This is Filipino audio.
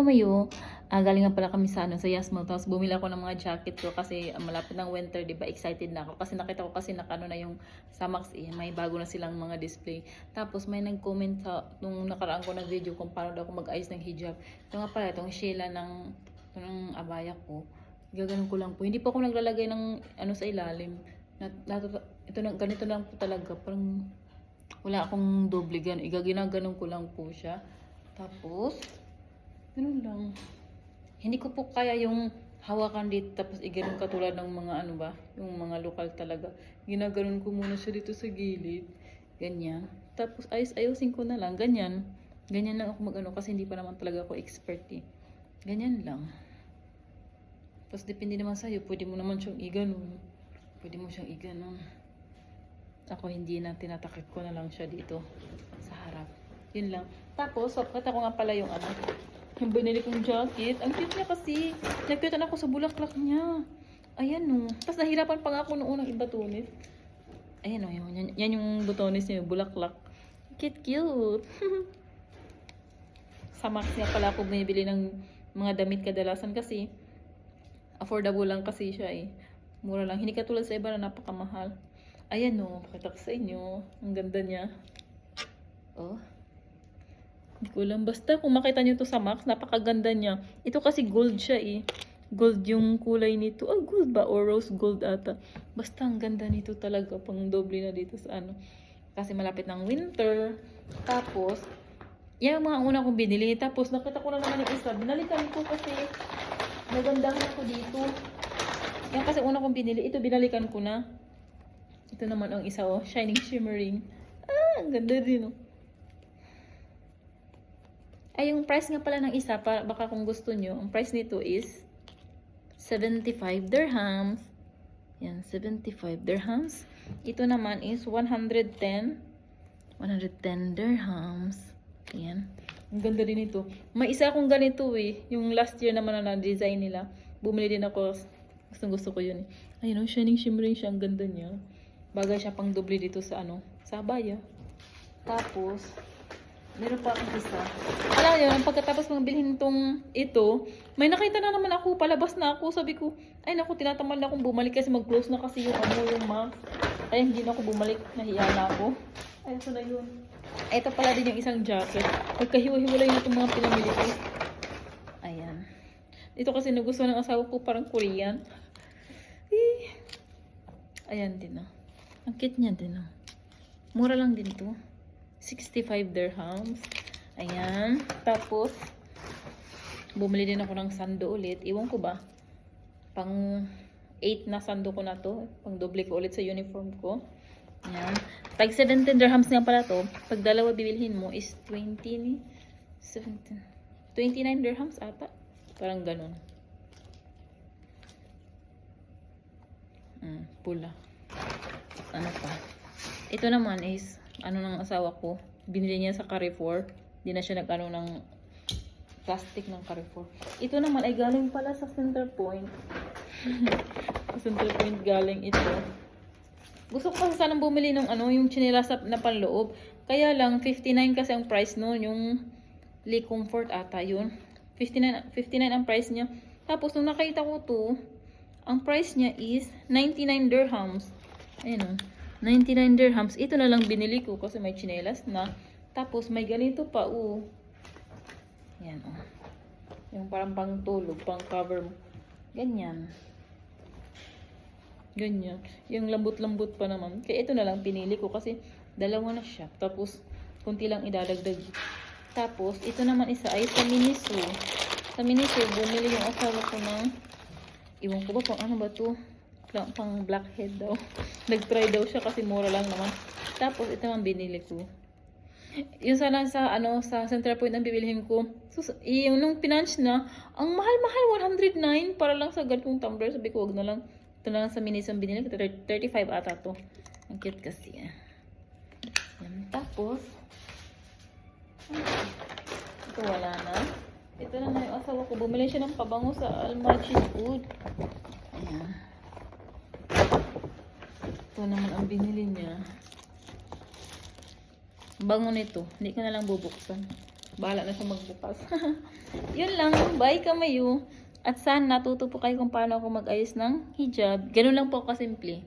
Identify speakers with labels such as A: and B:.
A: Mayo, galing nga pala kami sa sa Yasmo, tapos bumili ako ng mga jacket ko kasi malapit ng winter, 'di ba? Excited na ako kasi nakita ko kasi nakano na yung sa Max may bago na silang mga display. Tapos may nag-comment sa nung nakaraan ko na video kung paano daw ako mag-ayos ng hijab. Ito nga pala itong Sheila ng abaya ko. Gaganon ko lang po. Hindi po ako naglalagay ng sa ilalim. Ito na ganito lang po talaga, parang wala akong doble gan. Ginaganon ko lang po siya. Tapos ganun lang. Hindi ko po kaya yung hawakan dito tapos iganon katulad ng mga yung mga lokal talaga. Ginaganon ko muna siya dito sa gilid. Ganyan. Tapos ayusin ko na lang. Ganyan. Ganyan lang ako kasi hindi pa naman talaga ako expert eh. Ganyan lang. Tapos depende naman sa'yo. Pwede mo naman siyang iganon. Pwede mo siyang iganon. Ako hindi na, tinatakip ko na lang siya dito sa harap. Yun lang. Tapos, kata ko nga pala yung yung binili kong jacket. Ang cute niya kasi. Nagkita ako sa bulaklak niya. Ayan o. Tapos nahirapan pa nga ako noong unang ibatunis. Ayan o. Yan yung butones niya. Bulaklak. Cute. Sa Max nga pala ako binibili ng mga damit kadalasan kasi affordable lang kasi siya eh. Mura lang. Hindi katulad sa iba na napakamahal. Ayan o. Pakita ko sa inyo. Ang ganda niya. Oh. Hindi ko lang. Basta kung makita nyo to sa Max, napakaganda niya. Ito kasi gold siya eh. Gold yung kulay nito. Gold ba? Or rose gold ata. Basta ang ganda nito talaga. Pang doble na dito sa Kasi malapit ng winter. Tapos, yan ang mga una kong binili. Tapos, nakita ko na naman yung isa. Binalikan ko kasi nagandahan ako dito. Yan kasi una kong binili. Ito, binalikan ko na. Ito naman ang isa oh. Shining, shimmering. Ang ganda din oh. Yung price nga pala ng isa, baka kung gusto nyo, ang price nito is 75 dirhams. Yan, 75 dirhams. Ito naman is 110 dirhams. Yan. Ang ganda din ito. May isa akong ganito eh. Yung last year naman na design nila. Bumili din ako. Gusto ko yun eh. Ayun, shining shimmering siya. Ang ganda niya. Bagay siya pang doble dito sa sa abaya. Tapos, meron pa akong isa. Alam niyo, pagkatapos kong bilhin ito, may nakita na naman ako, palabas na ako. Sabi ko, ay naku, tinatamad na akong bumalik kasi mag-close na kasi yung Max. Ay, hindi na ako bumalik. Nahiya na ako. Ay, ito na yun. Ito pala din yung isang jacket. Pagkahiwa-hiwalay na itong mga pinamili ko. Ayan. Ito kasi nagustuhan ng asawa ko, parang Korean. Ayan din Ang cute niya din Mura lang din to. 65 dirhams. Ayan. Tapos, bumili din ako ng sando ulit. Iwan ko ba? Pang 8 na sando ko na to. Pang doble ko ulit sa uniform ko. Ayan. Tag 17 dirhams nga pala to. Pag dalawa bibilhin mo is 29 dirhams ata. Parang ganun. Pula. Ano pa? Ito naman is ng asawa ko. Binili niya sa Carrefour. Hindi na siya ng plastic ng Carrefour. Ito naman ay galing pala sa Center Point. Sa Center Point galing ito. Gusto ko kasi sanang bumili ng yung tsinelas na panloob. Kaya lang 59 kasi ang price noon, yung Lee Comfort ata yun. 59 ang price niya. Tapos nung nakita ko to, ang price niya is 99 dirhams. Ayun 99 dirhams. Ito na lang binili ko kasi may tsinelas na. Tapos may ganito pa Yan Yung parang pang tulog, pang cover mo. Ganyan. Yung lambot-lambot pa naman. Kaya ito na lang pinili ko kasi dalawa na siya. Tapos kunti lang idadagdag. Tapos ito naman isa ay sa Miniso. Sa Miniso bumili yung asawa ko ng iwan ko ba pang ba to? Pang blackhead daw. Nag-try daw siya kasi mura lang naman. Tapos ito ang binili ko. Yung sana sa Central Point ang bibilihin ko. So, yung nung pinunch na, ang mahal-mahal 109 para lang sa ganitong tumbler. Sabi ko, wag na lang. Ito na lang sa Miniso ang binili ko. 35 ata to. Ang cute kasi. Yan. Tapos ito wala na. Ito na yung asawa ko. Bumili siya ng pabango sa Al-Majid Food. Ayan. Ito naman ang binili niya. Bango nito. Hindi ka na lang bubuksan. Bahala na siya magbukas. Yun lang. Bye kamayo. At sana natuto po kayo kung paano ako mag-ayos ng hijab. Ganun lang po kasimple.